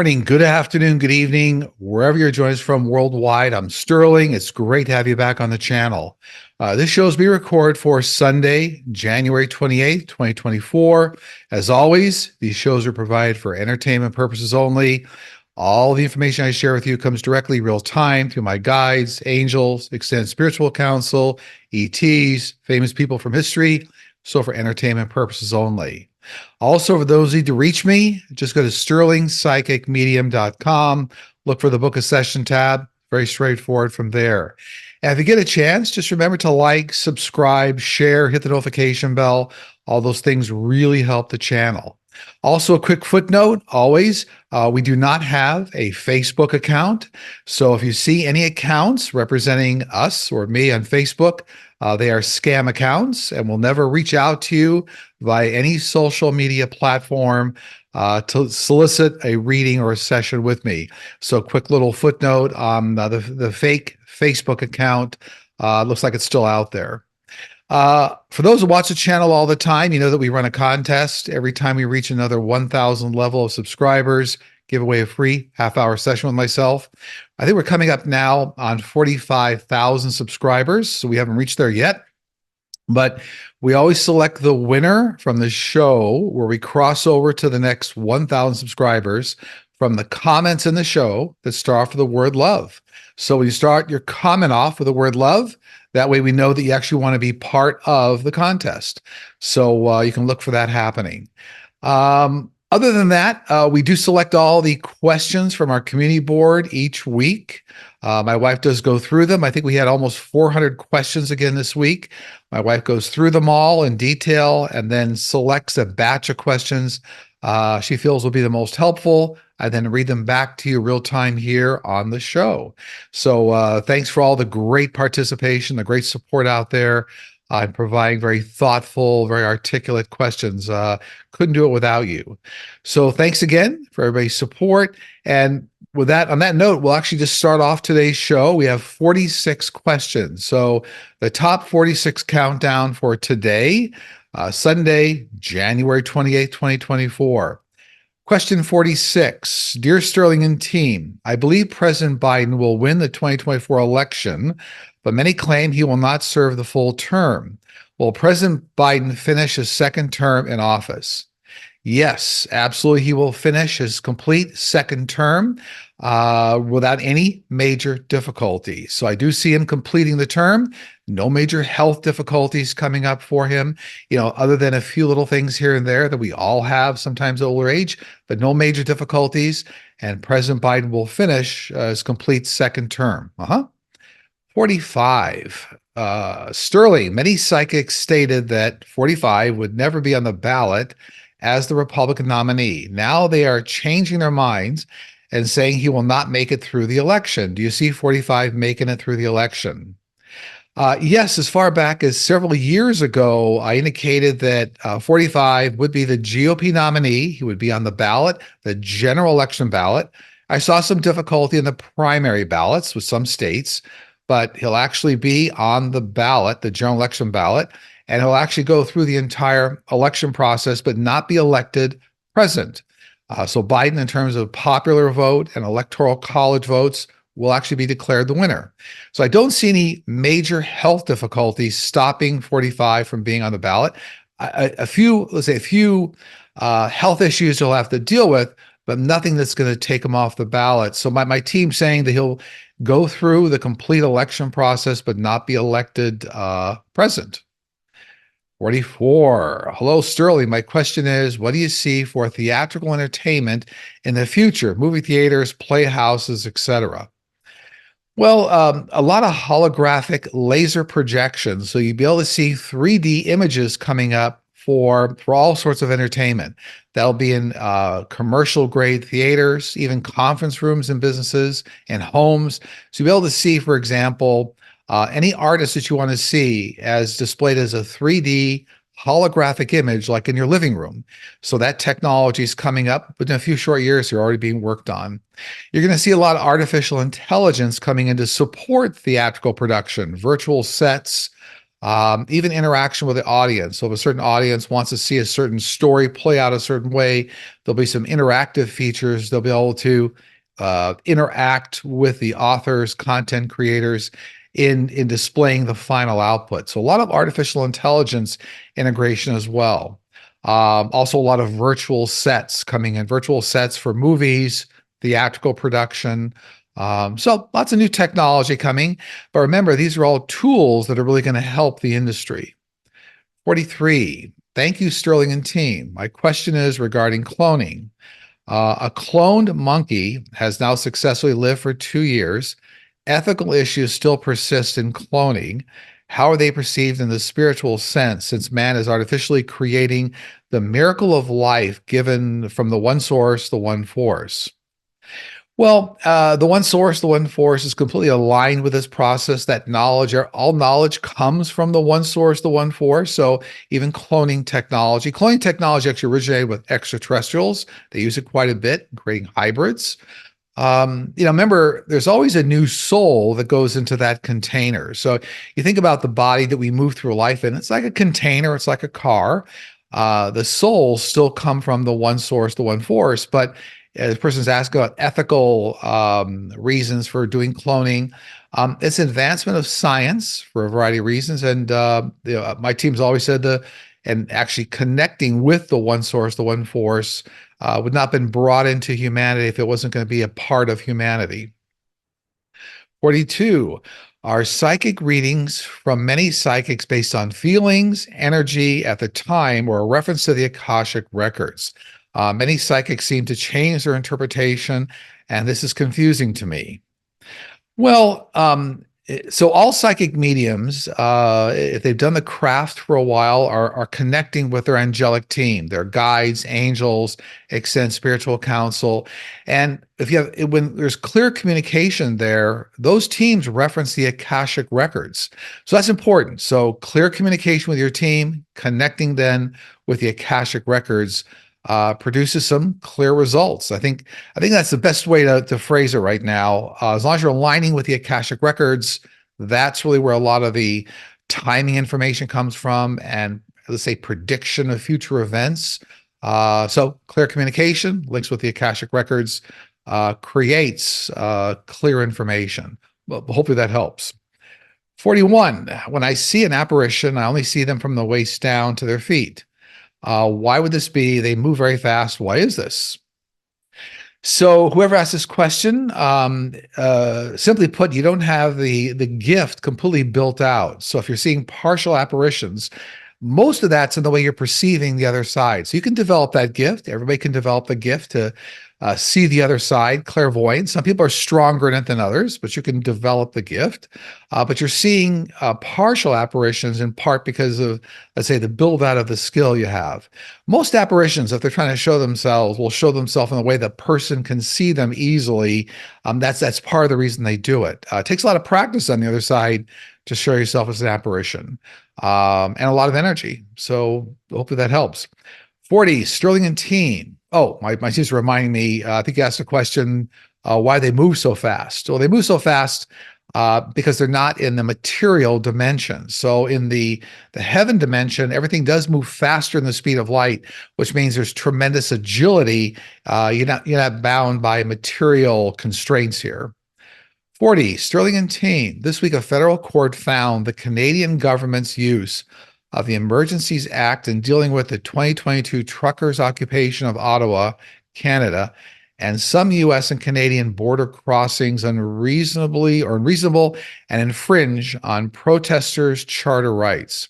morning, good afternoon, good evening, wherever you're joining us from worldwide. I'm Sterling. It's great to have you back on the channel. This show is being recorded for Sunday, January 28th, 2024. As always, these shows are provided for entertainment purposes only. All the information I share with you comes directly real time through my guides, angels, extended spiritual counsel, ETs, famous people from history, so for entertainment purposes only. Also, for those who need to reach me, just go to sterlingpsychicmedium.com, look for the Book a Session tab, very straightforward from there. And if you get a chance, just remember to like, subscribe, share, hit the notification bell. All those things really help the channel. Also, a quick footnote, always, we do not have a Facebook account. So if you see any accounts representing us or me on Facebook, they are scam accounts and will never reach out to you via any social media platform to solicit a reading or a session with me. So quick little footnote on the fake Facebook account. Looks like it's still out there. For those who watch the channel all the time, you know that we run a contest. Every time we reach another 1,000 level of subscribers, give away a free half-hour session with myself. I think we're coming up now on 45,000 subscribers, so we haven't reached there yet. But we always select the winner from the show where we cross over to the next 1,000 subscribers from the comments in the show that start off with the word love. So when you start your comment off with the word love, that way we know that you actually want to be part of the contest. So you can look for that happening. Other than that, we do select all the questions from our community board each week. My wife does go through them. I think we had almost 400 questions again this week. My wife goes through them all in detail and then selects a batch of questions she feels will be the most helpful. I then read them back to you real time here on the show. So thanks for all the great participation, the great support out there. I'm providing very thoughtful, very articulate questions. Couldn't do it without you. So thanks again for everybody's support. And with that, on that note, we'll actually just start off today's show. We have 46 questions. So the top 46 countdown for today, Sunday, January 28th, 2024. Question 46, Dear Sterling and team, I believe President Biden will win the 2024 election, but many claim he will not serve the full term. Will President Biden finish his second term in office? Yes, absolutely. He will finish his complete second term without any major difficulties. So I do see him completing the term. No major health difficulties coming up for him, other than a few little things here and there that we all have sometimes at older age, but no major difficulties. And President Biden will finish his complete second term. 45. Sterling, many psychics stated that 45 would never be on the ballot as the Republican nominee. Now they are changing their minds and saying he will not make it through the election. Do you see 45 making it through the election? Yes, as far back as several years ago, I indicated that 45 would be the GOP nominee. He would be on the ballot, the general election ballot. I saw some difficulty in the primary ballots with some states, but he'll actually be on the ballot, the general election ballot, and he'll actually go through the entire election process, but not be elected president. So Biden, in terms of popular vote and electoral college votes, will actually be declared the winner. So I don't see any major health difficulties stopping 45 from being on the ballot. A few health issues he'll have to deal with, but nothing that's going to take him off the ballot. So my team's saying that he'll go through the complete election process, but not be elected president. 44. Hello, Sterling. My question is, what do you see for theatrical entertainment in the future? Movie theaters, playhouses, etc. Well, a lot of holographic laser projections. So you'll be able to see 3D images coming up for all sorts of entertainment. That'll be in commercial grade theaters, even conference rooms and businesses and homes. So you'll be able to see, for example, any artist that you want to see as displayed as a 3D holographic image, like in your living room. So that technology is coming up, but in a few short years, they're already being worked on. You're going to see a lot of artificial intelligence coming in to support theatrical production, virtual sets, even interaction with the audience. So if a certain audience wants to see a certain story play out a certain way, there'll be some interactive features. They'll be able to interact with the authors, content creators in displaying the final output. So a lot of artificial intelligence integration as well. Also a lot of virtual sets coming in, virtual sets for movies, theatrical production. So lots of new technology coming, but remember, these are all tools that are really going to help the industry. 43. Thank you, Sterling and team. My question is regarding cloning. A cloned monkey has now successfully lived for 2 years. Ethical issues still persist in cloning. How are they perceived in the spiritual sense, since man is artificially creating the miracle of life given from the one source, the one force? Well, the one source, the one force is completely aligned with this process. That knowledge, all knowledge comes from the one source, the one force. So even cloning technology actually originated with extraterrestrials. They use it quite a bit, creating hybrids. Remember, there's always a new soul that goes into that container. So you think about the body that we move through life in, it's like a container, it's like a car. The souls still come from the one source, the one force, but the person's asking about ethical reasons for doing cloning. It's an advancement of science for a variety of reasons. And my team's always said and actually connecting with the one source, the one force, would not have been brought into humanity if it wasn't going to be a part of humanity. 42. Are psychic readings from many psychics based on feelings, energy at the time, or a reference to the Akashic records? Many psychics seem to change their interpretation, and this is confusing to me. Well, so all psychic mediums, if they've done the craft for a while, are connecting with their angelic team, their guides, angels, extend spiritual counsel. And when there's clear communication there, those teams reference the Akashic records. So that's important. So clear communication with your team, connecting then with the Akashic records produces some clear results. I think that's the best way to phrase it right now. As long as you're aligning with the Akashic records, that's really where a lot of the timing information comes from, and let's say prediction of future events. So clear communication links with the Akashic records creates clear information. Well, hopefully that helps. 41. When I see an apparition, I only see them from the waist down to their feet. Why would this be? They move very fast. Why is this? So whoever asked this question, simply put, you don't have the gift completely built out. So if you're seeing partial apparitions, most of that's in the way you're perceiving the other side. So you can develop that gift. Everybody can develop the gift to see the other side, clairvoyance. Some people are stronger in it than others, but you can develop the gift. But you're seeing partial apparitions in part because of, let's say, the build out of the skill you have. Most apparitions, if they're trying to show themselves, will show themselves in a way the person can see them easily. That's part of the reason they do it. It takes a lot of practice on the other side to show yourself as an apparition, and a lot of energy. So hopefully that helps. 40, Sterling and team. Oh, my team's reminding me, I think you asked a question, why they move so fast. Well, they move so fast because they're not in the material dimension. So in the heaven dimension, everything does move faster than the speed of light, which means there's tremendous agility. You're not bound by material constraints here. 40, Sterling and team. This week, a federal court found the Canadian government's use of the Emergencies Act in dealing with the 2022 truckers' occupation of Ottawa, Canada, and some U.S. and Canadian border crossings unreasonable and infringe on protesters' charter rights.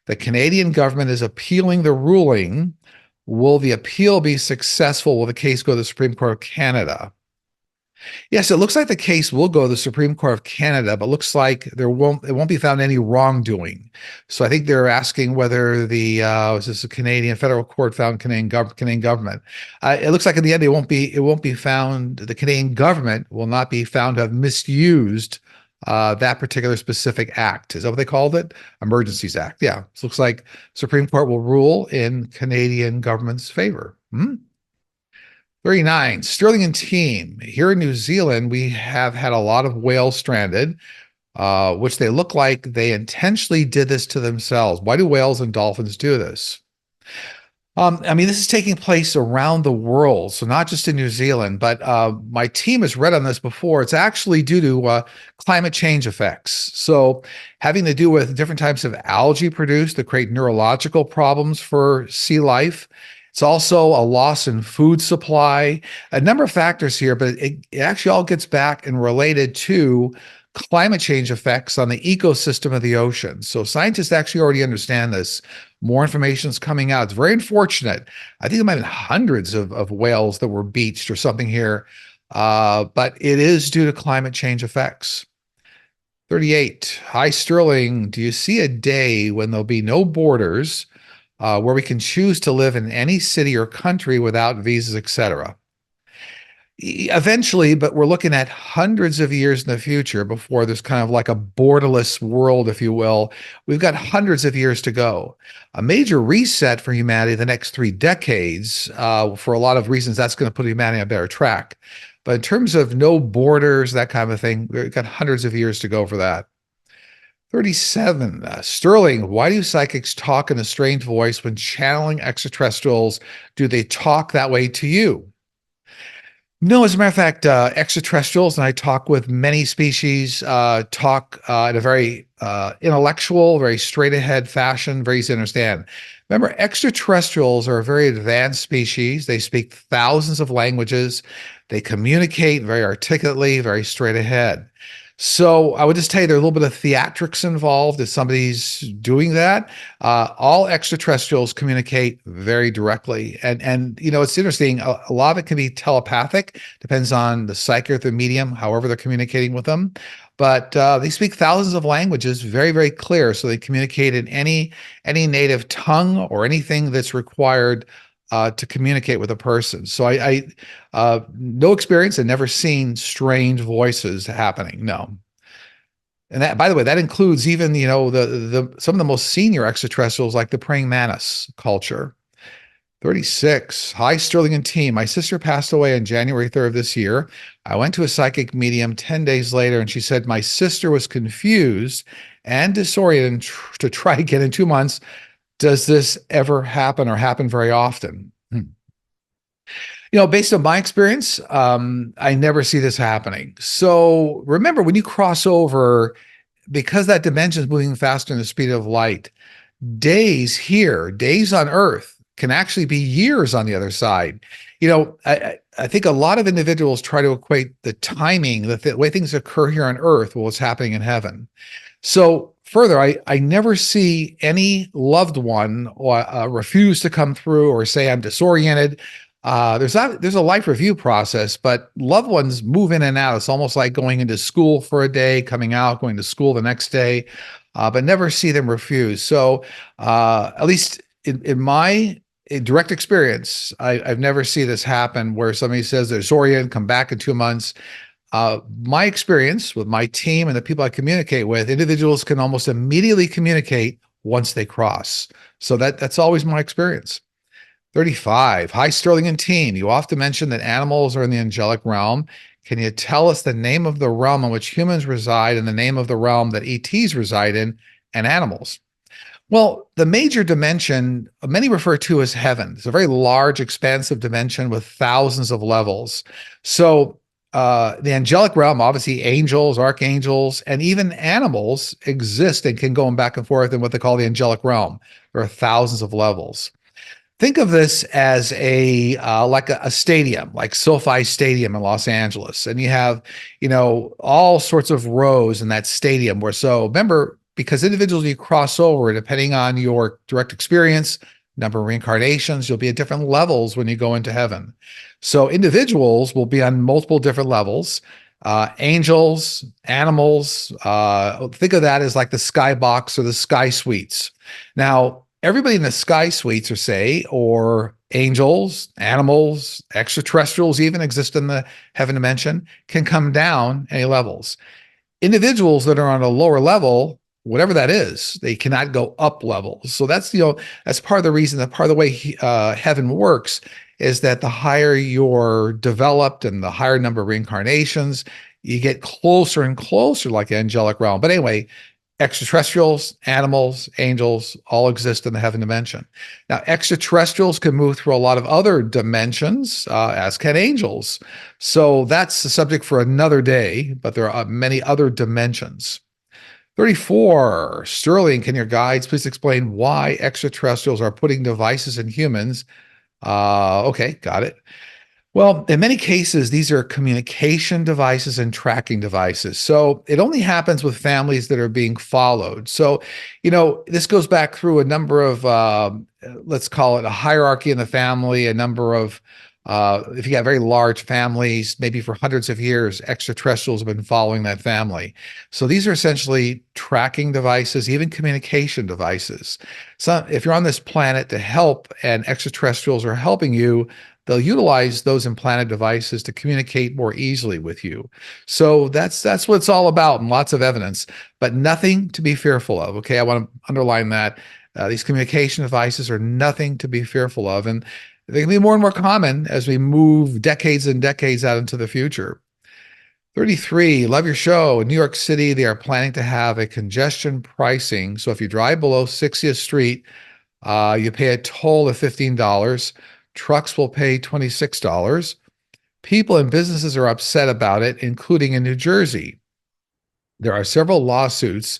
The Canadian government is appealing the ruling. Will the appeal be successful? Will the case go to the Supreme Court of Canada? Yes, it looks like the case will go to the Supreme Court of Canada, but looks like it won't be found any wrongdoing. So I think they're asking whether was this a Canadian federal court found Canadian government? It looks like in the end it won't be found. The Canadian government will not be found to have misused that particular specific act. Is that what they called it? Emergencies Act. Yeah. So it looks like Supreme Court will rule in Canadian government's favor. 39, Sterling and team. Here in New Zealand, we have had a lot of whales stranded. which they look like they intentionally did this to themselves. Why do whales and dolphins do this? I mean, this is taking place around the world, so not just in New Zealand, but my team has read on this before. It's actually due to climate change effects. So, having to do with different types of algae produced that create neurological problems for sea life. It's also a loss in food supply, a number of factors here, but it actually all gets back and related to climate change effects on the ecosystem of the ocean. So scientists actually already understand this. More information is coming out. It's very unfortunate. I think there might have been hundreds of whales that were beached or something here, but it is due to climate change effects. 38. Hi, Sterling. Do you see a day when there'll be no borders, where we can choose to live in any city or country without visas, etc.? Eventually, but we're looking at hundreds of years in the future before there's kind of like a borderless world, if you will. We've got hundreds of years to go. A major reset for humanity the next 3 decades, for a lot of reasons, that's going to put humanity on a better track. But in terms of no borders, that kind of thing, we've got hundreds of years to go for that. 37. Sterling, why do psychics talk in a strange voice when channeling extraterrestrials? Do they talk that way to you? No, as a matter of fact, extraterrestrials, and I talk with many species, talk in a very intellectual, very straight ahead fashion, very easy to understand. Remember, extraterrestrials are a very advanced species. They speak thousands of languages. They communicate very articulately, very straight ahead. So I would just tell you there's a little bit of theatrics involved if somebody's doing that. All extraterrestrials communicate very directly. And you know, it's interesting. A lot of it can be telepathic, depends on the psychic or the medium, however they're communicating with them. But they speak thousands of languages, very, very clear. So they communicate in any native tongue or anything that's required to communicate with a person. So I no experience and never seen strange voices happening. No. And that, by the way, that includes even, you know, the some of the most senior extraterrestrials like the praying mantis culture. 36. Hi, Sterling and team. My sister passed away on January 3rd of this year. I went to a psychic medium 10 days later, and she said my sister was confused and disoriented to try again in 2 months. Does this ever happen or happen very often? You know, based on my experience, I never see this happening. So remember, when you cross over, because that dimension is moving faster than the speed of light, days here, days on Earth can actually be years on the other side. You know, I think a lot of individuals try to equate the timing, the way things occur here on Earth with what's happening in heaven. So further, I never see any loved one refuse to come through or say I'm disoriented. There's a life review process, but loved ones move in and out. It's almost like going into school for a day, coming out, going to school the next day, but never see them refuse. So at least in my direct experience, I've never seen this happen where somebody says they're disoriented, come back in 2 months. My experience with my team and the people I communicate with, individuals can almost immediately communicate once they cross. So that's always my experience. 35. Hi, Sterling and team. You often mention that animals are in the angelic realm. Can you tell us the name of the realm in which humans reside and the name of the realm that ETs reside in and animals? Well, the major dimension, many refer to as heaven. It's a very large, expansive dimension with thousands of levels. So the angelic realm, obviously angels, archangels, and even animals exist and can go back and forth in what they call the angelic realm. There are thousands of levels. Think of this as like a stadium, like SoFi Stadium in Los Angeles, and you have, you know, all sorts of rows in that stadium. Remember, because individuals you cross over, depending on your direct experience, number of reincarnations, you'll be at different levels when you go into heaven. So individuals will be on multiple different levels. Angels, animals, think of that as like the skybox or the sky suites. Now, everybody in the sky suites or angels, animals, extraterrestrials even exist in the heaven dimension, can come down any levels. Individuals that are on a lower level, whatever that is, they cannot go up levels. So that's, you know, that's part of the reason, that part of the way heaven works is that the higher you're developed and the higher number of reincarnations, you get closer and closer like the angelic realm. But anyway, extraterrestrials, animals, angels all exist in the heaven dimension. Now, extraterrestrials can move through a lot of other dimensions, as can angels. So that's the subject for another day, but there are many other dimensions. 34, Sterling, can your guides please explain why extraterrestrials are putting devices in humans? Okay, got it. Well, in many cases, these are communication devices and tracking devices. So it only happens with families that are being followed. So, this goes back through a number of, let's call it a hierarchy in the family, a number of, if you got very large families, maybe for hundreds of years, extraterrestrials have been following that family. So these are essentially tracking devices, even communication devices. So if you're on this planet to help and extraterrestrials are helping you, they'll utilize those implanted devices to communicate more easily with you. So that's what it's all about, and lots of evidence, but nothing to be fearful of. Okay, I want to underline that. These communication devices are nothing to be fearful of, and they can be more and more common as we move decades and decades out into the future. 33, love your show. In New York City, they are planning to have a congestion pricing. So if you drive below 60th Street, you pay a toll of $15. Trucks will pay $26. People and businesses are upset about it, including in New Jersey. There are several lawsuits.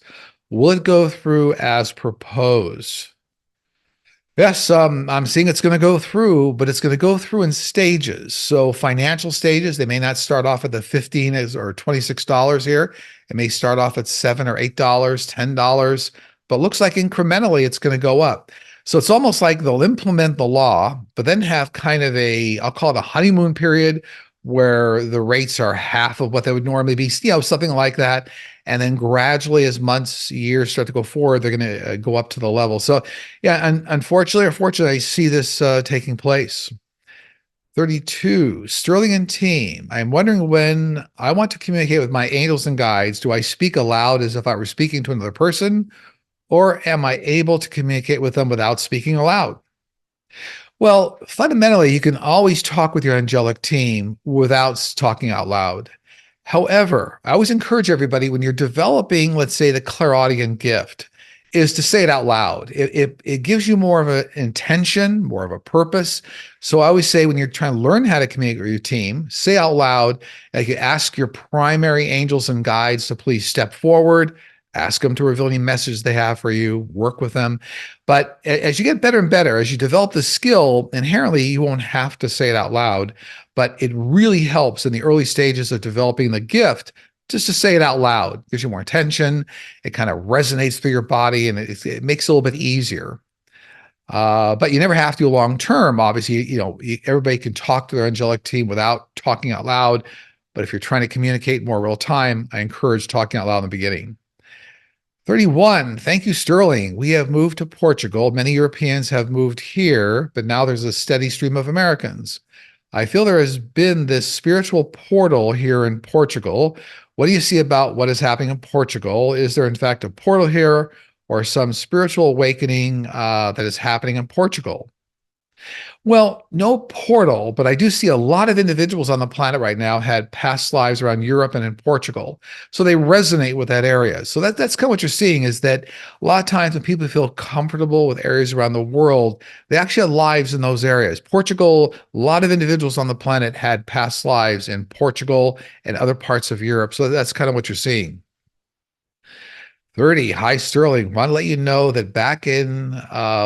Will it go through as proposed? Yes, I'm seeing it's going to go through, but it's going to go through in stages. So financial stages, they may not start off at the $15 or $26 here. It may start off at $7 or $8, $10, but looks like incrementally it's going to go up. So it's almost like they'll implement the law, but then have kind of I'll call it a honeymoon period where the rates are half of what they would normally be, something like that. And then gradually, as months, years start to go forward, they're going to go up to the level. So yeah, and unfortunately or fortunately, I see this taking place. 32, Sterling and team. I'm wondering, when I want to communicate with my angels and guides, do I speak aloud as if I were speaking to another person? Or am I able to communicate with them without speaking aloud? Well, fundamentally, you can always talk with your angelic team without talking out loud. However, I always encourage everybody, when you're developing, let's say, the clairaudient gift, is to say it out loud. It gives you more of an intention, more of a purpose. So I always say, when you're trying to learn how to communicate with your team, say out loud, like you ask your primary angels and guides to please step forward. Ask them to reveal any messages they have for you, work with them. But as you get better and better, as you develop the skill, inherently, you won't have to say it out loud. But it really helps in the early stages of developing the gift just to say it out loud. It gives you more attention. It kind of resonates through your body, and it makes it a little bit easier. But you never have to long term. Obviously, everybody can talk to their angelic team without talking out loud. But if you're trying to communicate more real time, I encourage talking out loud in the beginning. 31, thank you, Sterling. We have moved to Portugal. Many Europeans have moved here, but now there's a steady stream of Americans. I feel there has been this spiritual portal here in Portugal. What do you see about what is happening in Portugal? Is there, in fact, a portal here or some spiritual awakening that is happening in Portugal? Well, no portal, but I do see a lot of individuals on the planet right now had past lives around Europe and in Portugal. So they resonate with that area. So that's kind of what you're seeing, is that a lot of times when people feel comfortable with areas around the world, they actually have lives in those areas. Portugal, a lot of individuals on the planet had past lives in Portugal and other parts of Europe. So that's kind of what you're seeing. 30, hi Sterling. Want to let you know that back in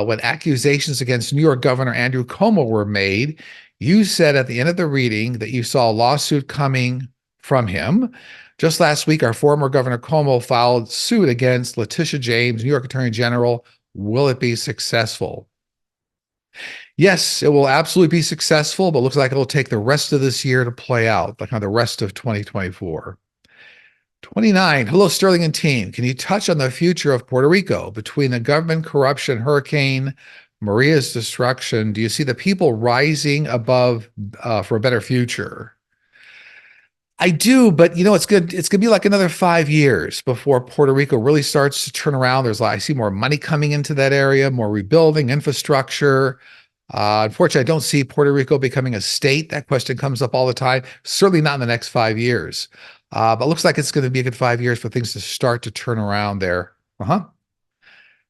when accusations against New York Governor Andrew Cuomo were made, you said at the end of the reading that you saw a lawsuit coming from him. Just last week, our former Governor Cuomo filed suit against Letitia James, New York Attorney General. Will it be successful? Yes, it will absolutely be successful, but looks like it'll take the rest of this year to play out, like the rest of 2024. 29, hello, Sterling and team. Can you touch on the future of Puerto Rico between the government corruption, Hurricane Maria's destruction? Do you see the people rising above for a better future? I do, but it's good. It's going to be like another 5 years before Puerto Rico really starts to turn around. I see more money coming into that area, more rebuilding, infrastructure. Unfortunately, I don't see Puerto Rico becoming a state. That question comes up all the time. Certainly not in the next 5 years. But looks like it's going to be a good 5 years for things to start to turn around there. Uh-huh.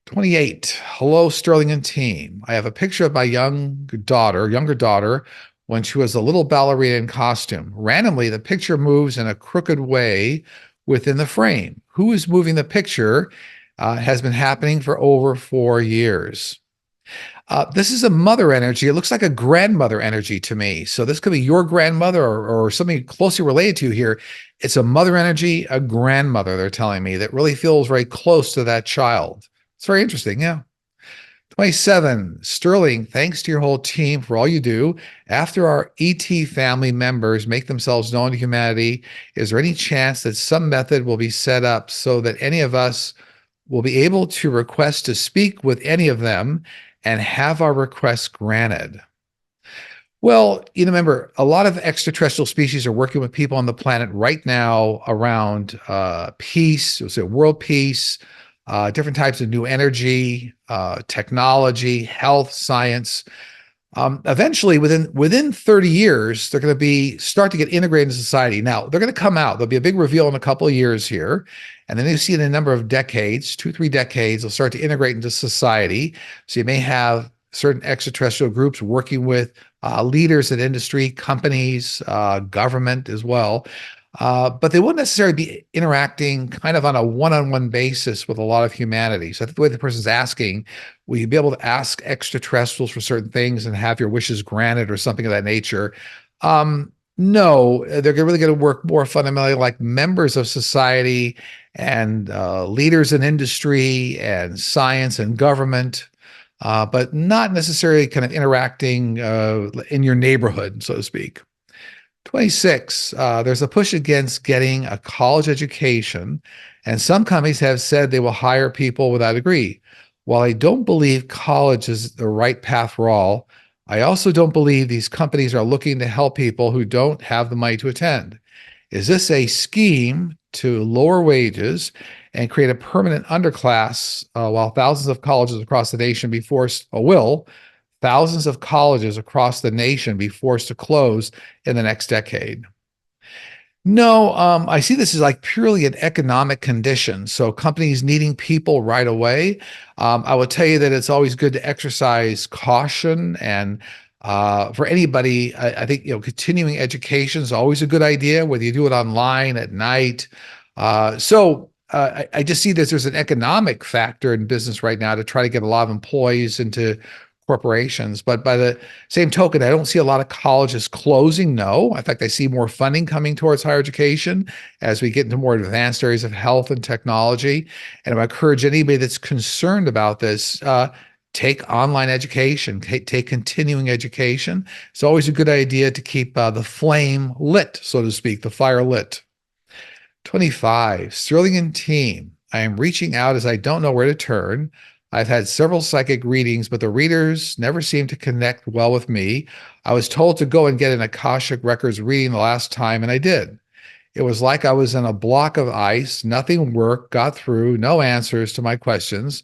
28. Hello, Sterling and team. I have a picture of my younger daughter, when she was a little ballerina in costume. Randomly, the picture moves in a crooked way within the frame. Who is moving the picture? Has been happening for over 4 years. This is a mother energy. It looks like a grandmother energy to me. So this could be your grandmother or something closely related to you here. It's a mother energy, a grandmother, they're telling me, that really feels very close to that child. It's very interesting. Yeah. 27. Sterling, thanks to your whole team for all you do. After our ET family members make themselves known to humanity, is there any chance that some method will be set up so that any of us will be able to request to speak with any of them and have our requests granted? Well, remember, a lot of extraterrestrial species are working with people on the planet right now around peace, so world peace, different types of new energy, technology, health, science. Eventually, within 30 years, they're going to start to get integrated into society. Now, they're going to come out. There'll be a big reveal in a couple of years here. And then you see in a number of decades, 2-3 decades, they'll start to integrate into society. So you may have certain extraterrestrial groups working with leaders in industry, companies, government as well. But they wouldn't necessarily be interacting kind of on a one-on-one basis with a lot of humanity. So I think the way the person's asking, will you be able to ask extraterrestrials for certain things and have your wishes granted or something of that nature? No, they're really going to work more fundamentally like members of society and leaders in industry and science and government, but not necessarily kind of interacting in your neighborhood, so to speak. 26, there's a push against getting a college education, and some companies have said they will hire people without a degree. While I don't believe college is the right path for all, I also don't believe these companies are looking to help people who don't have the money to attend. Is this a scheme to lower wages and create a permanent underclass while thousands of colleges across the nation be forced, or will thousands of colleges across the nation be forced to close in the next decade? No, I see this as like purely an economic condition. So companies needing people right away. I will tell you that it's always good to exercise caution, and for anybody, I think continuing education is always a good idea, whether you do it online at night. I just see there's an economic factor in business right now to try to get a lot of employees into corporations. But by the same token, I don't see a lot of colleges closing. No. In fact, I see more funding coming towards higher education as we get into more advanced areas of health and technology. And I encourage anybody that's concerned about this, take online education, take continuing education. It's always a good idea to keep the flame lit, so to speak, the fire lit. 25, Sterling and team. I am reaching out as I don't know where to turn. I've had several psychic readings, but the readers never seem to connect well with me. I was told to go and get an Akashic Records reading the last time, and I did. It was like I was in a block of ice. Nothing worked, got through, no answers to my questions,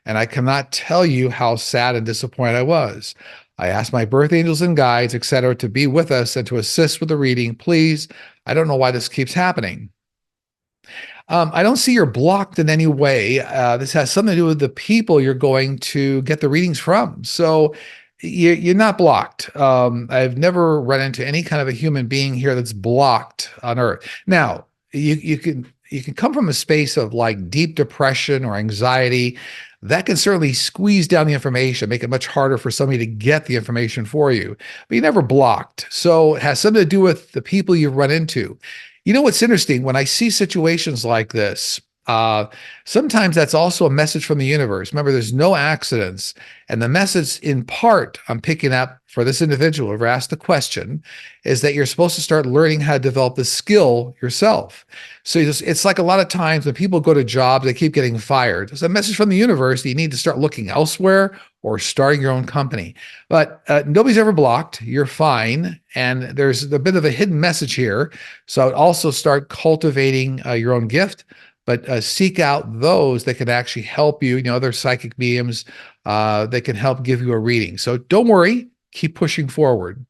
and I cannot tell you how sad and disappointed I was. I asked my birth angels and guides, etc., to be with us and to assist with the reading. Please, I don't know why this keeps happening. I don't see you're blocked in any way. This has something to do with the people you're going to get the readings from. So you're not blocked. I've never run into any kind of a human being here that's blocked on Earth. Now, you can come from a space of like deep depression or anxiety. That can certainly squeeze down the information, make it much harder for somebody to get the information for you. But you're never blocked. So it has something to do with the people you've run into. You know what's interesting? When I see situations like this, sometimes that's also a message from the universe. Remember, there's no accidents. And the message, in part, I'm picking up for this individual who asked the question, is that you're supposed to start learning how to develop the skill yourself. So it's like a lot of times when people go to jobs, they keep getting fired. There's a message from the universe that you need to start looking elsewhere or starting your own company. But nobody's ever blocked. You're fine. And there's a bit of a hidden message here. So I would also start cultivating your own gift, but seek out those that can actually help you, other psychic mediums that can help give you a reading. So don't worry, keep pushing forward.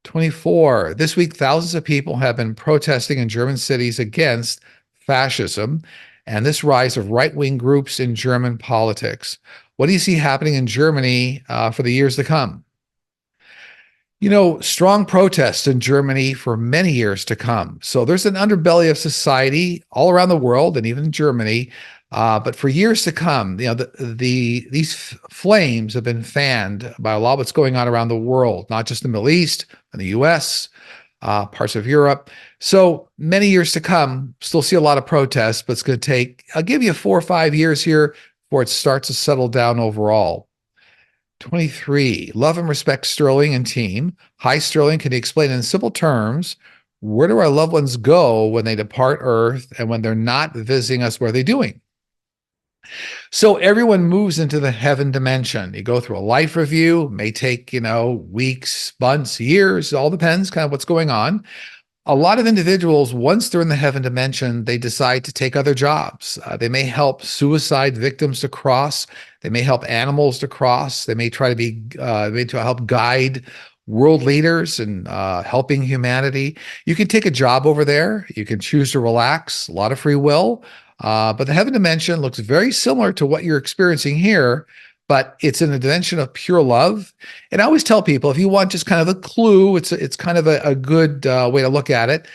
24. This week, thousands of people have been protesting in German cities against fascism and this rise of right-wing groups in German politics. What do you see happening in Germany for the years to come? Strong protests in Germany for many years to come. So there's an underbelly of society all around the world and even in Germany. But for years to come, these flames have been fanned by a lot of what's going on around the world, not just the Middle East and the US, parts of Europe. So many years to come, still see a lot of protests, but it's going to take, I'll give you 4 or 5 years here before it starts to settle down overall. 23, love and respect Sterling and team. Hi, Sterling. Can you explain in simple terms, where do our loved ones go when they depart Earth and when they're not visiting us, what are they doing? So everyone moves into the heaven dimension. You go through a life review, may take, weeks, months, years, it all depends kind of what's going on. A lot of individuals, once they're in the heaven dimension, they decide to take other jobs. They may help suicide victims to cross. They may help animals to cross. They may try to be, to help guide world leaders and helping humanity. You can take a job over there. You can choose to relax, a lot of free will. But the heaven dimension looks very similar to what you're experiencing here, but it's in a dimension of pure love. And I always tell people, if you want just kind of a clue, it's kind of a good way to look at it.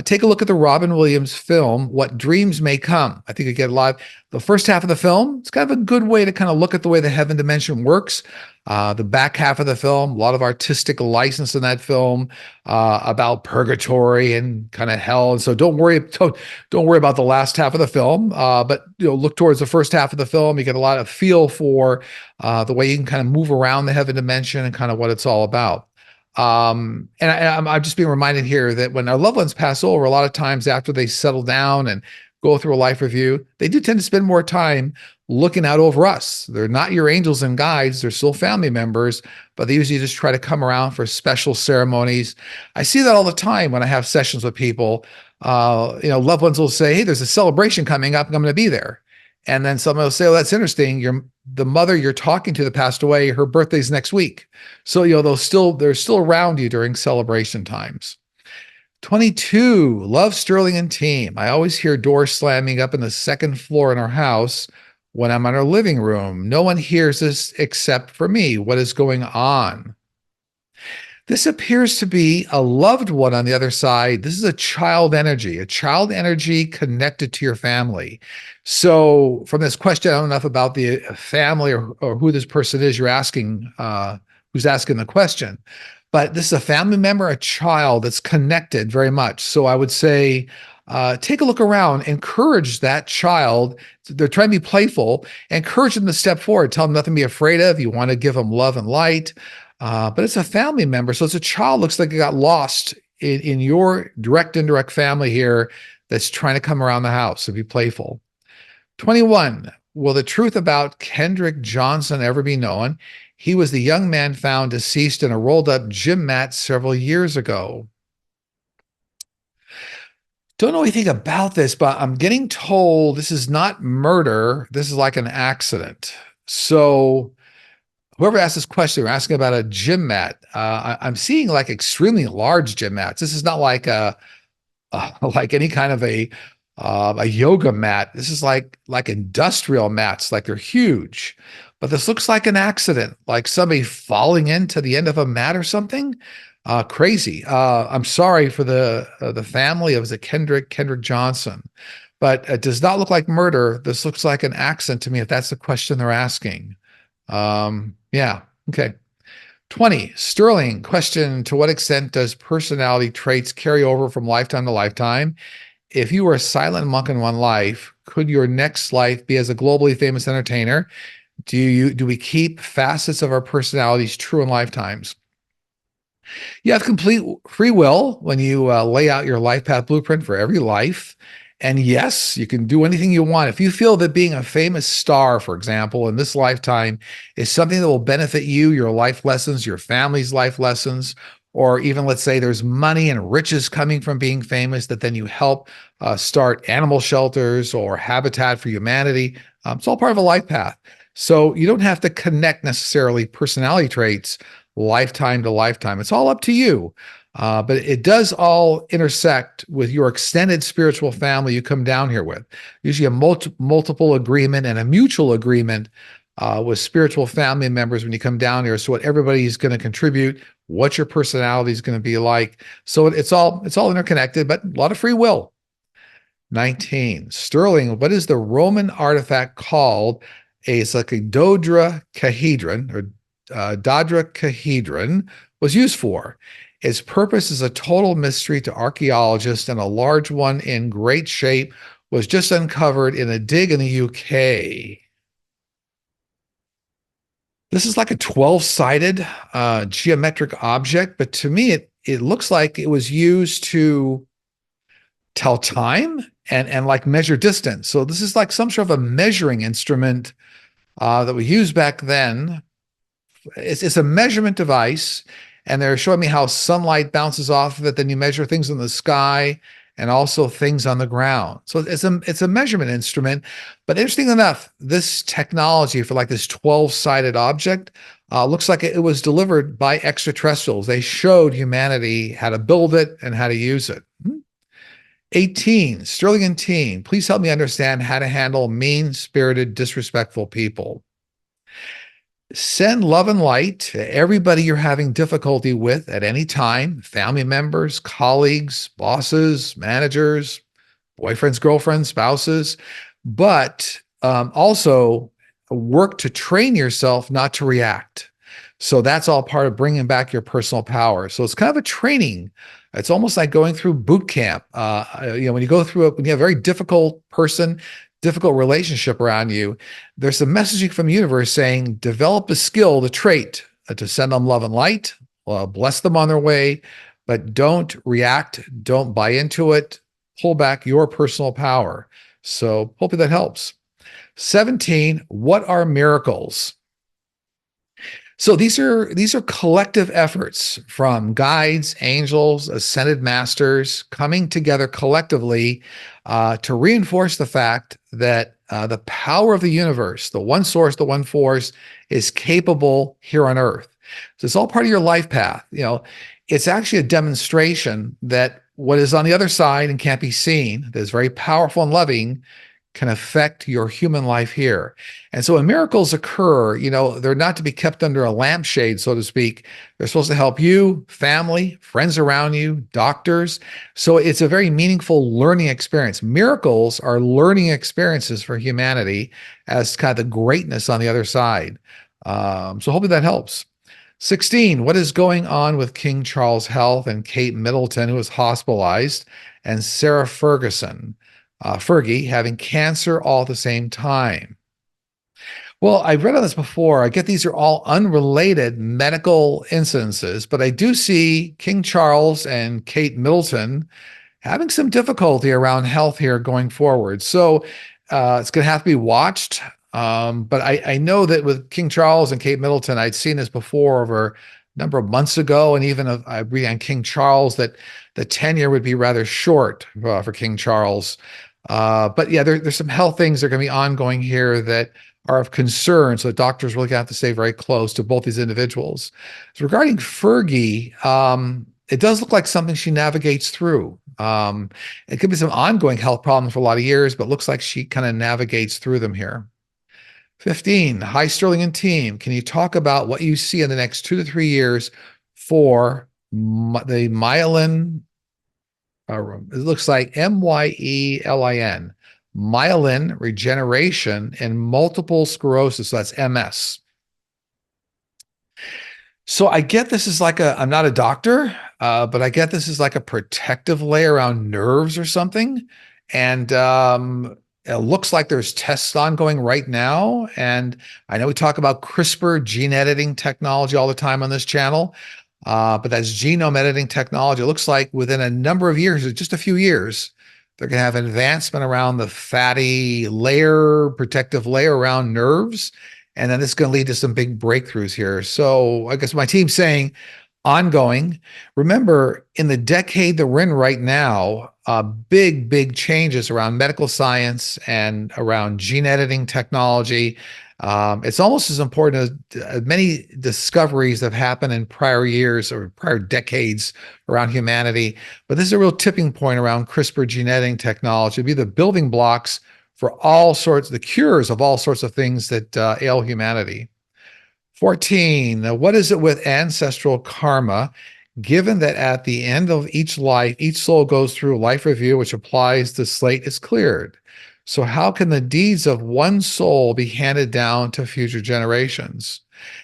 Take a look at the Robin Williams film, What Dreams May Come. I think you get a lot. The first half of the film, it's kind of a good way to kind of look at the way the heaven dimension works. The back half of the film, a lot of artistic license in that film about purgatory and kind of hell. And so don't worry about the last half of the film. But look towards the first half of the film. You get a lot of feel for the way you can kind of move around the heaven dimension and kind of what it's all about. And I'm just being reminded here that when our loved ones pass over, a lot of times after they settle down and go through a life review, they do tend to spend more time looking out over us. They're not your angels and guides. They're still family members, but they usually just try to come around for special ceremonies. I see that all the time when I have sessions with people. Loved ones will say, hey, there's a celebration coming up and I'm going to be there. And then someone will say, oh, that's interesting. The mother you're talking to that passed away, her birthday's next week. So, they're still around you during celebration times. 22, love Sterling and team. I always hear doors slamming up in the second floor in our house when I'm in our living room. No one hears this except for me. What is going on? This appears to be a loved one on the other side. This is a child energy connected to your family. So from this question, I don't know enough about the family or who this person is you're asking, who's asking the question. But this is a family member, a child that's connected very much. So I would say, take a look around, encourage that child. They're trying to be playful, encourage them to step forward, tell them nothing to be afraid of. You want to give them love and light. But it's a family member. So it's a child, looks like it got lost in your direct, indirect family here that's trying to come around the house. So be playful. 21, will the truth about Kendrick Johnson ever be known? He was the young man found deceased in a rolled up gym mat several years ago. Don't know anything about this, but I'm getting told this is not murder. This is like an accident. So whoever asked this question, they're asking about a gym mat. I'm seeing like extremely large gym mats. This is not like like any kind of a yoga mat. This is like industrial mats, like they're huge. But this looks like an accident, like somebody falling into the end of a mat or something. Crazy. I'm sorry for the family. It was a Kendrick Johnson, but it does not look like murder. This looks like an accident to me, if that's the question they're asking. Yeah. Okay. 20, Sterling, question, to what extent does personality traits carry over from lifetime to lifetime? If you were a silent monk in one life, could your next life be as a globally famous entertainer? Do we keep facets of our personalities true in lifetimes? You have complete free will when you lay out your life path blueprint for every life. And yes, you can do anything you want. If you feel that being a famous star, for example, in this lifetime is something that will benefit you, your life lessons, your family's life lessons, or even let's say there's money and riches coming from being famous, that then you help start animal shelters or Habitat for Humanity. It's all part of a life path. So you don't have to connect necessarily personality traits lifetime to lifetime. It's all up to you. But it does all intersect with your extended spiritual family you come down here with. Usually a multiple agreement and a mutual agreement with spiritual family members when you come down here. So what everybody's going to contribute, what your personality is going to be like. So it's all interconnected, but a lot of free will. 19. Sterling, what is the Roman artifact called? It's like a dodecahedron or dodecahedron was used for. Its purpose is a total mystery to archaeologists, and a large one in great shape was just uncovered in a dig in the UK. This is like a 12-sided geometric object, but to me, it looks like it was used to tell time and like measure distance. So this is like some sort of a measuring instrument that we used back then. It's a measurement device, and they're showing me how sunlight bounces off of it. Then you measure things in the sky and also things on the ground. So it's a measurement instrument. But interesting enough, this technology for like this 12-sided object looks like it was delivered by extraterrestrials. They showed humanity how to build it and how to use it. 18, Sterling and Teen, please help me understand how to handle mean-spirited, disrespectful people. Send love and light to everybody you're having difficulty with at any time, family members, colleagues, bosses, managers, boyfriends, girlfriends, spouses, but also work to train yourself not to react. So that's all part of bringing back your personal power. So it's kind of a training. It's almost like going through boot camp. When you go through when you have a very difficult person, difficult relationship around you, there's some messaging from the universe saying, develop a skill, the trait to send them love and light, bless them on their way, but don't react, don't buy into it, pull back your personal power. So hopefully that helps. 17, what are miracles? So these are collective efforts from guides, angels, ascended masters coming together collectively to reinforce the fact that the power of the universe, the one source, the one force, is capable here on Earth. So it's all part of your life path. It's actually a demonstration that what is on the other side and can't be seen, that is very powerful and loving, can affect your human life here. And so when miracles occur, they're not to be kept under a lampshade, so to speak. They're supposed to help you, family, friends around you, doctors. So it's a very meaningful learning experience. Miracles are learning experiences for humanity as kind of the greatness on the other side. So hopefully that helps. 16, what is going on with King Charles' health and Kate Middleton, who was hospitalized, and Sarah Ferguson? Fergie having cancer all at the same time. Well, I've read on this before. I get these are all unrelated medical incidences, but I do see King Charles and Kate Middleton having some difficulty around health here going forward. So it's going to have to be watched. But I know that with King Charles and Kate Middleton, I'd seen this before over a number of months ago. And even I read on King Charles that the tenure would be rather short for King Charles. But yeah, there's some health things that are going to be ongoing here that are of concern. So the doctors really have to stay very close to both these individuals. So regarding Fergie, it does look like something she navigates through. It could be some ongoing health problems for a lot of years, but looks like she kind of navigates through them here. 15, hi Sterling and team. Can you talk about what you see in the next 2 to 3 years for the myelin? It looks like myelin, myelin regeneration and multiple sclerosis. So that's MS. So I get this is like I'm not a doctor, but I get this is like a protective layer around nerves or something. And it looks like there's tests ongoing right now. And I know we talk about CRISPR gene editing technology all the time on this channel. But that's genome editing technology. It looks like within a number of years, or just a few years, they're going to have advancement around the fatty layer, protective layer around nerves. And then it's going to lead to some big breakthroughs here. So I guess my team's saying ongoing. Remember, in the decade that we're in right now, big changes around medical science and around gene editing technology. It's almost as important as many discoveries that have happened in prior years or prior decades around humanity. But this is a real tipping point around CRISPR gene editing technology. It'd be the building blocks for all sorts, the cures of all sorts of things that ail humanity. 14, what is it with ancestral karma? Given that at the end of each life, each soul goes through a life review, which applies the slate is cleared. So, how can the deeds of one soul be handed down to future generations?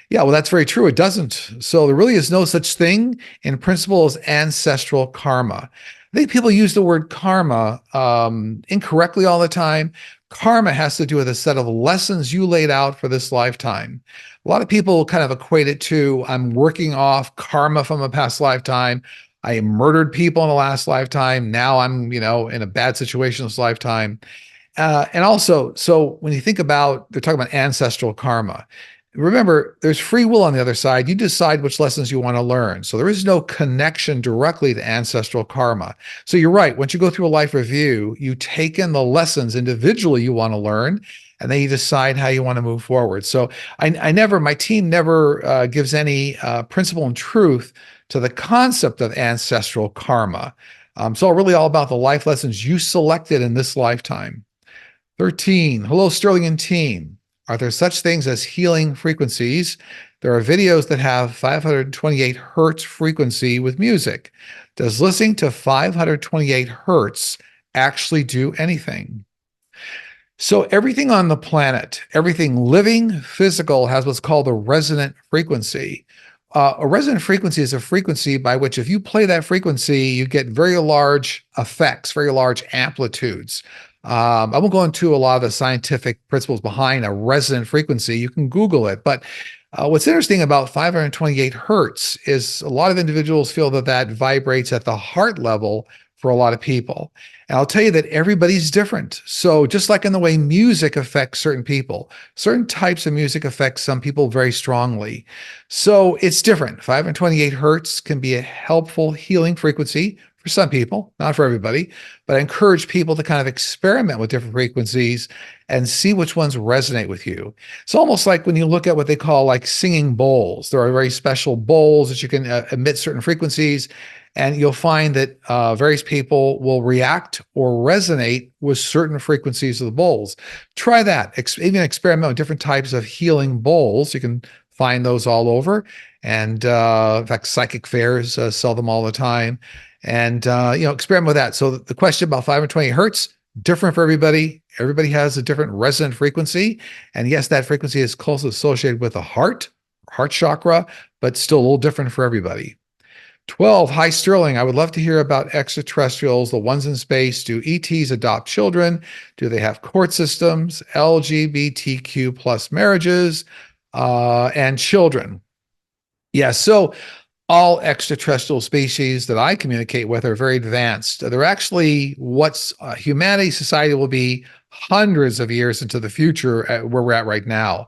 Yeah, well, that's very true. It doesn't. So, there really is no such thing in principle as ancestral karma. I think people use the word karma incorrectly all the time. Karma has to do with a set of lessons you laid out for this lifetime. A lot of people kind of equate it to I'm working off karma from a past lifetime. I murdered people in a last lifetime. Now I'm, in a bad situation this lifetime. And also, so when you think about, they're talking about ancestral karma. Remember, there's free will on the other side. You decide which lessons you want to learn. So there is no connection directly to ancestral karma. So you're right. Once you go through a life review, you take in the lessons individually you want to learn, and then you decide how you want to move forward. So my team never gives any principle and truth to the concept of ancestral karma. It's all really all about the life lessons you selected in this lifetime. 13, hello, Sterling and team. Are there such things as healing frequencies? There are videos that have 528 hertz frequency with music. Does listening to 528 hertz actually do anything? So everything on the planet, everything living, physical, has what's called a resonant frequency. A resonant frequency is a frequency by which if you play that frequency, you get very large effects, very large amplitudes. I won't go into a lot of the scientific principles behind a resonant frequency. You can Google it. But what's interesting about 528 hertz is a lot of individuals feel that that vibrates at the heart level for a lot of people. And I'll tell you that everybody's different. So just like in the way music affects certain people, certain types of music affect some people very strongly. So it's different. 528 hertz can be a helpful healing frequency for some people, not for everybody, but I encourage people to kind of experiment with different frequencies and see which ones resonate with you. It's almost like when you look at what they call like singing bowls. There are very special bowls that you can emit certain frequencies, and you'll find that various people will react or resonate with certain frequencies of the bowls. Try that. Even experiment with different types of healing bowls. You can find those all over. And in fact, psychic fairs sell them all the time. And, experiment with that. So the question about 520 hertz, different for everybody. Everybody has a different resonant frequency. And yes, that frequency is closely associated with the heart chakra, but still a little different for everybody. 12, hi Sterling. I would love to hear about extraterrestrials, the ones in space. Do ETs adopt children? Do they have court systems, LGBTQ plus marriages, and children? Yeah, so all extraterrestrial species that I communicate with are very advanced. They're actually what's humanity, society will be hundreds of years into the future where we're at right now.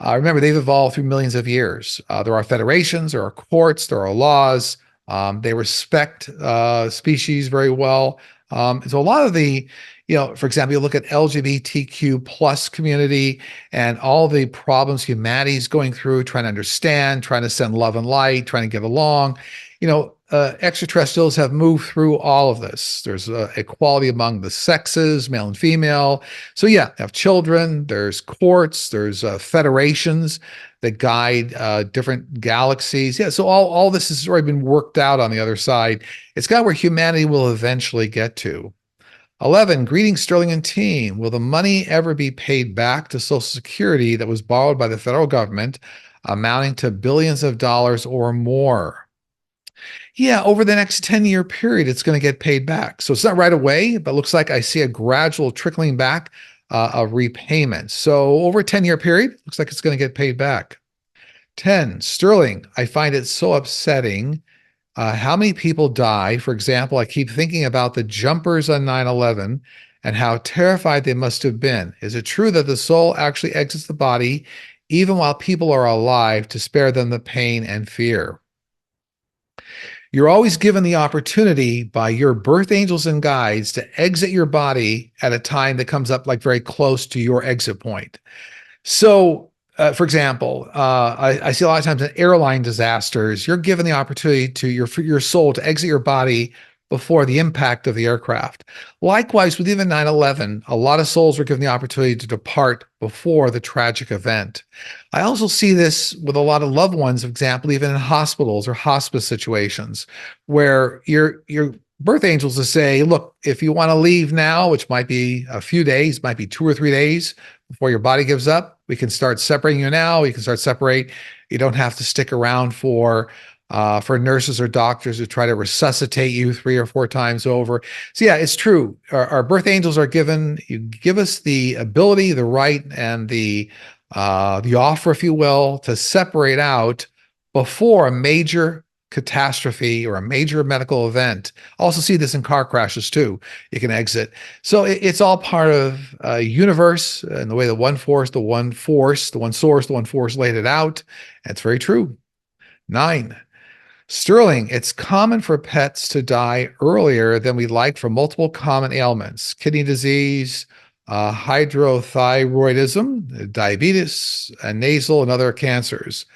Remember, they've evolved through millions of years. There are federations, there are courts, there are laws. They respect species very well. So a lot of the, for example, you look at LGBTQ plus community and all the problems humanity's going through, trying to understand, trying to send love and light, trying to get along. Extraterrestrials have moved through all of this. There's equality among the sexes, male and female. So yeah, they have children, there's courts, there's federations that guide different galaxies. Yeah, so all this has already been worked out on the other side. It's got where humanity will eventually get to. 11, greetings Sterling and team. Will the money ever be paid back to Social Security that was borrowed by the federal government, amounting to billions of dollars or more? Yeah, over the next 10-year period, it's going to get paid back. So it's not right away, but looks like I see a gradual trickling back of repayments. So over a 10-year period, looks like it's going to get paid back. 10, Sterling, I find it so upsetting how many people die. For example, I keep thinking about the jumpers on 9/11 and how terrified they must have been. Is it true that the soul actually exits the body even while people are alive to spare them the pain and fear? You're always given the opportunity by your birth angels and guides to exit your body at a time that comes up like very close to your exit point. So, for example, I see a lot of times in airline disasters, you're given the opportunity to your soul to exit your body before the impact of the aircraft. Likewise, with even 9/11, a lot of souls were given the opportunity to depart before the tragic event. I also see this with a lot of loved ones, for example, even in hospitals or hospice situations, where your birth angels will say, look, if you want to leave now, which might be a few days, might be 2 or 3 days before your body gives up, we can start separating you now. We can start separate. You don't have to stick around for nurses or doctors to try to resuscitate you 3 or 4 times over. So yeah, it's true. Our birth angels are given. You give us the ability, the right, and the offer, if you will, to separate out before a major catastrophe or a major medical event. Also see this in car crashes too. You can exit. So it's all part of a universe and the way the one source, the one force laid it out. That's very true. 9. Sterling, it's common for pets to die earlier than we like from multiple common ailments: kidney disease, hydrothyroidism, diabetes, and nasal and other cancers.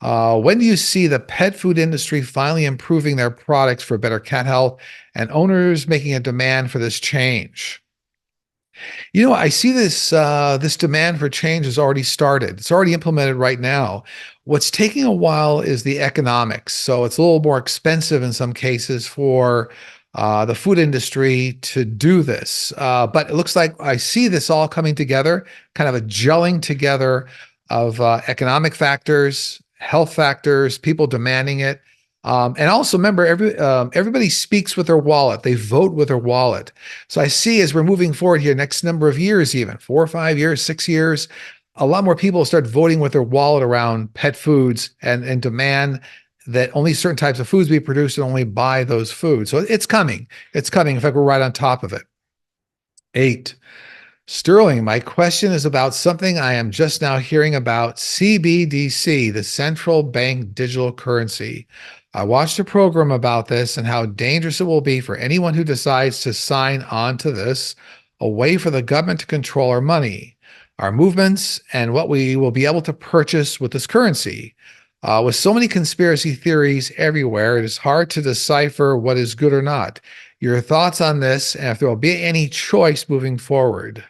When do you see the pet food industry finally improving their products for better cat health and owners making a demand for this change? I see this demand for change has already started. It's already implemented right now. What's taking a while is the economics. So it's a little more expensive in some cases for the food industry to do this. But it looks like I see this all coming together, kind of a gelling together of economic factors, health factors, people demanding it. And also remember, everybody speaks with their wallet. They vote with their wallet. So I see as we're moving forward here, next number of years, even 4 or 5 years, 6 years, a lot more people start voting with their wallet around pet foods and demand that only certain types of foods be produced and only buy those foods. So it's coming. It's coming. In fact, we're right on top of it. 8. Sterling, my question is about something I am just now hearing about: CBDC, the central bank digital currency. I watched a program about this and how dangerous it will be for anyone who decides to sign on to this, a way for the government to control our money, our movements, and what we will be able to purchase with this currency. With so many conspiracy theories everywhere, it is hard to decipher what is good or not. Your thoughts on this, and if there will be any choice moving forward?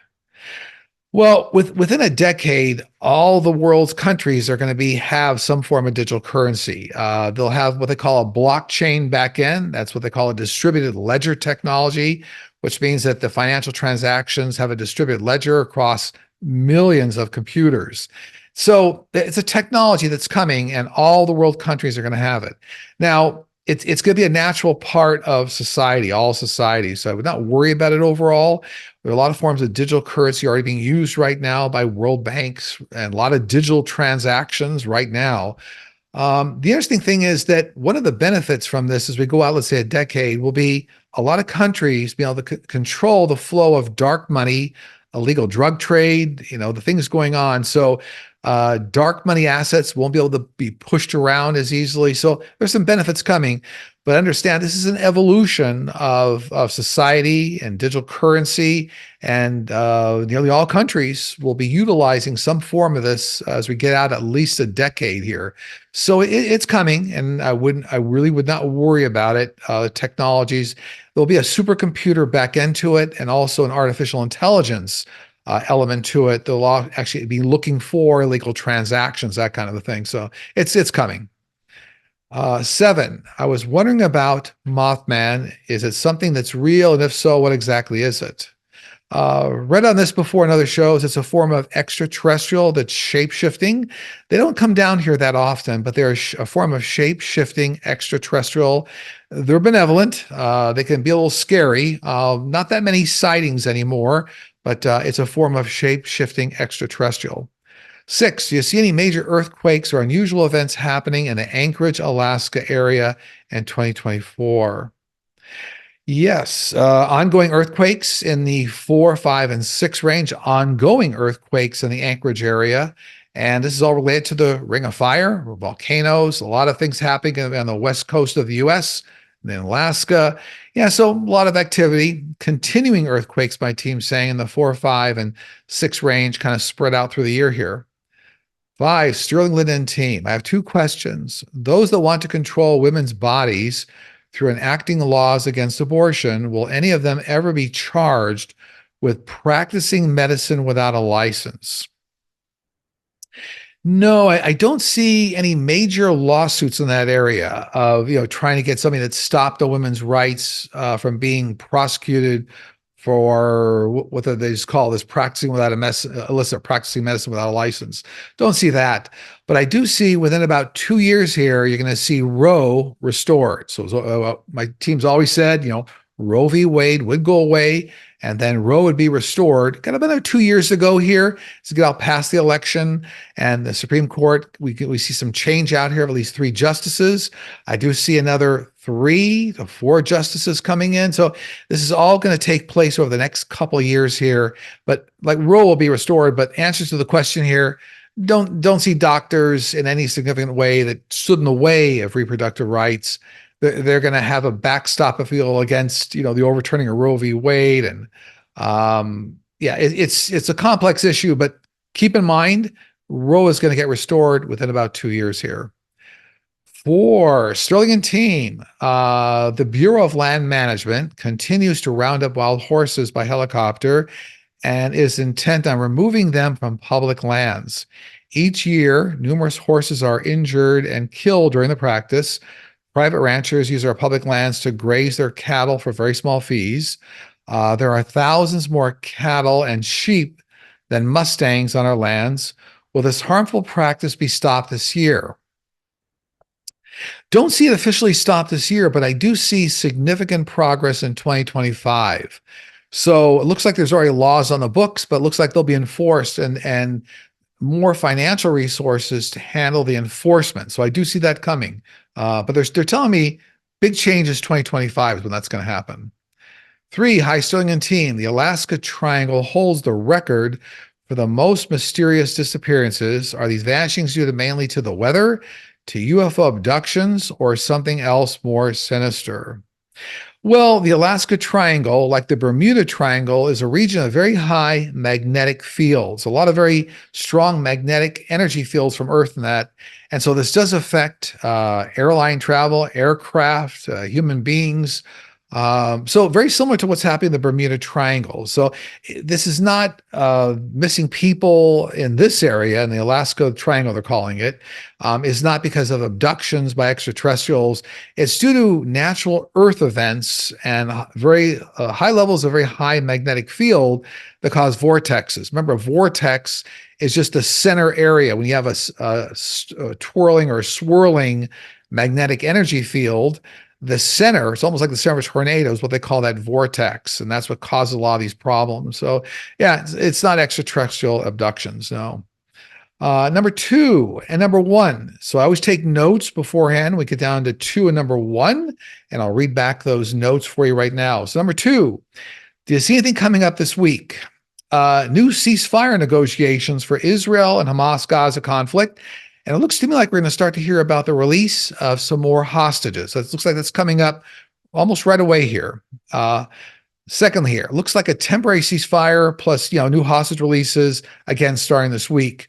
Well, within a decade, all the world's countries are going to have some form of digital currency. They'll have what they call a blockchain backend. That's what they call a distributed ledger technology, which means that the financial transactions have a distributed ledger across millions of computers. So it's a technology that's coming, and all the world countries are going to have it. Now, it's going to be a natural part of society, all societies. So I would not worry about it overall. There are a lot of forms of digital currency already being used right now by world banks and a lot of digital transactions right now. The interesting thing is that one of the benefits from this as we go out, let's say a decade, will be a lot of countries being able to control the flow of dark money, illegal drug trade, the things going on. So dark money assets won't be able to be pushed around as easily. So there's some benefits coming, but understand this is an evolution of society and digital currency, and nearly all countries will be utilizing some form of this as we get out at least a decade here. So it's coming, and I really would not worry about it. Technologies, there'll be a supercomputer back into it, and also an artificial intelligence element to it. They'll actually be looking for illegal transactions, that kind of a thing. So it's coming. 7, I was wondering about Mothman. Is it something that's real? And if so, what exactly is it? Read on this before in other shows. It's a form of extraterrestrial that's shape-shifting. They don't come down here that often, but they're a form of shape-shifting extraterrestrial. They're benevolent. They can be a little scary. Not that many sightings anymore, but it's a form of shape-shifting extraterrestrial. 6, do you see any major earthquakes or unusual events happening in the Anchorage, Alaska area in 2024? Yes, ongoing earthquakes in the 4, 5, and 6 range, ongoing earthquakes in the Anchorage area. And this is all related to the Ring of Fire, volcanoes, a lot of things happening on the west coast of the US, And then Alaska, yeah, so a lot of activity, continuing earthquakes, my team's saying, in the 4, 5, and 6 range, kind of spread out through the year here. 5, Sterling Linden team. I have 2 questions. Those that want to control women's bodies through enacting laws against abortion, will any of them ever be charged with practicing medicine without a license? No, I don't see any major lawsuits in that area of, trying to get something that stopped the women's rights from being prosecuted for what they just call this practicing without illicit practicing medicine without a license. Don't see that. But I do see within about 2 years here, you're going to see Roe restored. So my team's always said, Roe v. Wade would go away and then Roe would be restored. Got about 2 years ago here to get out past the election and the Supreme Court. We see some change out here of at least 3 justices. I do see another 3 to 4 justices coming in. So this is all going to take place over the next couple of years here. But like Roe will be restored. But answers to the question here, don't see doctors in any significant way that stood in the way of reproductive rights. They're going to have a backstop appeal against, the overturning of Roe v. Wade. And it's a complex issue, but keep in mind, Roe is going to get restored within about 2 years here. 4, Sterling and team. The Bureau of Land Management continues to round up wild horses by helicopter and is intent on removing them from public lands. Each year, numerous horses are injured and killed during the practice. Private ranchers use our public lands to graze their cattle for very small fees. There are thousands more cattle and sheep than Mustangs on our lands. Will this harmful practice be stopped this year? Don't see it officially stopped this year, but I do see significant progress in 2025. So it looks like there's already laws on the books, but it looks like they'll be enforced and more financial resources to handle the enforcement. So I do see that coming. But they're telling me big changes 2025 is when that's going to happen. 3, High Sterling and team. The Alaska Triangle holds the record for the most mysterious disappearances. Are these vanishings due mainly to the weather, to UFO abductions, or something else more sinister? Well, the Alaska Triangle, like the Bermuda Triangle, is a region of very high magnetic fields, a lot of very strong magnetic energy fields from Earth in that. And so this does affect airline travel, aircraft, human beings. So very similar to what's happening in the Bermuda Triangle. So this is not missing people in this area, in the Alaska Triangle, they're calling it, is not because of abductions by extraterrestrials. It's due to natural Earth events and very high levels of very high magnetic field that cause vortexes. Remember, a vortex is just the center area. When you have a twirling or swirling magnetic energy field, the center, it's almost like the center of a tornado, is what they call that vortex. And that's what causes a lot of these problems. So yeah, it's not extraterrestrial abductions, no. Number 2 and number 1. So I always take notes beforehand. We get down to 2 and number 1, and I'll read back those notes for you right now. So number 2, do you see anything coming up this week? New ceasefire negotiations for Israel and Hamas-Gaza conflict. And it looks to me like we're going to start to hear about the release of some more hostages. So it looks like that's coming up almost right away here. Secondly here, it looks like a temporary ceasefire plus, new hostage releases, again, starting this week.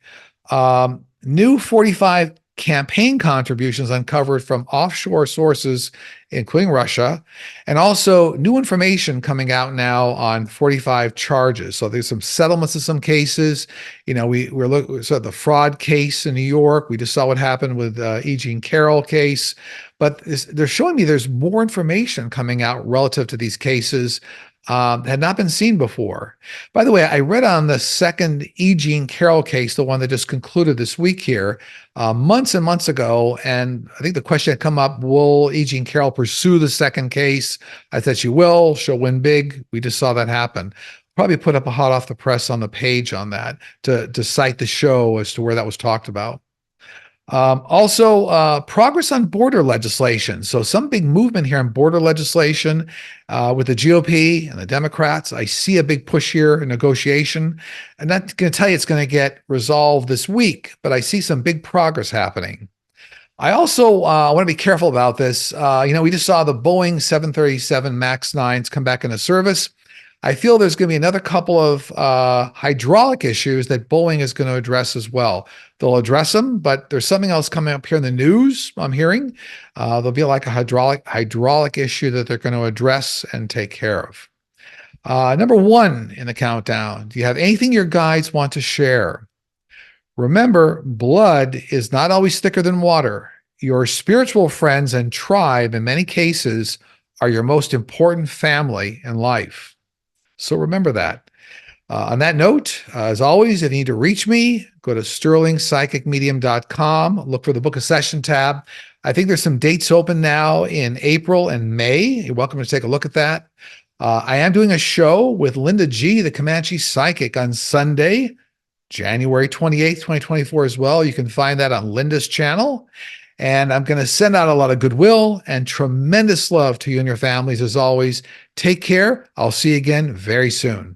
New 45 campaign contributions uncovered from offshore sources, including Russia, and also new information coming out now on 45 charges. So there's some settlements in some cases. We're looking at the fraud case in New York. We just saw what happened with E. Jean Carroll case, but they're showing me there's more information coming out relative to these cases. Had not been seen before. By the way, I read on the second E. Jean Carroll case, the one that just concluded this week here, months and months ago, and I think the question had come up, will E. Jean Carroll pursue the second case? I said she will. She'll win big. We just saw that happen. Probably put up a hot off the press on the page on that to cite the show as to where that was talked about. Also, progress on border legislation. So some big movement here on border legislation with the GOP and the Democrats. I see a big push here in negotiation. I'm not going to tell you it's going to get resolved this week, but I see some big progress happening. I also want to be careful about this. We just saw the Boeing 737 MAX 9s come back into service. I feel there's going to be another couple of hydraulic issues that Boeing is going to address as well. They'll address them, but there's something else coming up here in the news I'm hearing. There'll be like a hydraulic issue that they're going to address and take care of. Number 1 in the countdown. Do you have anything your guides want to share? Remember, blood is not always thicker than water. Your spiritual friends and tribe, in many cases, are your most important family in life. So remember that. On that note, as always, if you need to reach me, go to sterlingpsychicmedium.com, look for the Book a Session tab. I think there's some dates open now in April and May. You're welcome to take a look at that. I am doing a show with Linda G., the Comanche Psychic, on Sunday, January 28th, 2024 as well. You can find that on Linda's channel. And I'm going to send out a lot of goodwill and tremendous love to you and your families as always. Take care. I'll see you again very soon.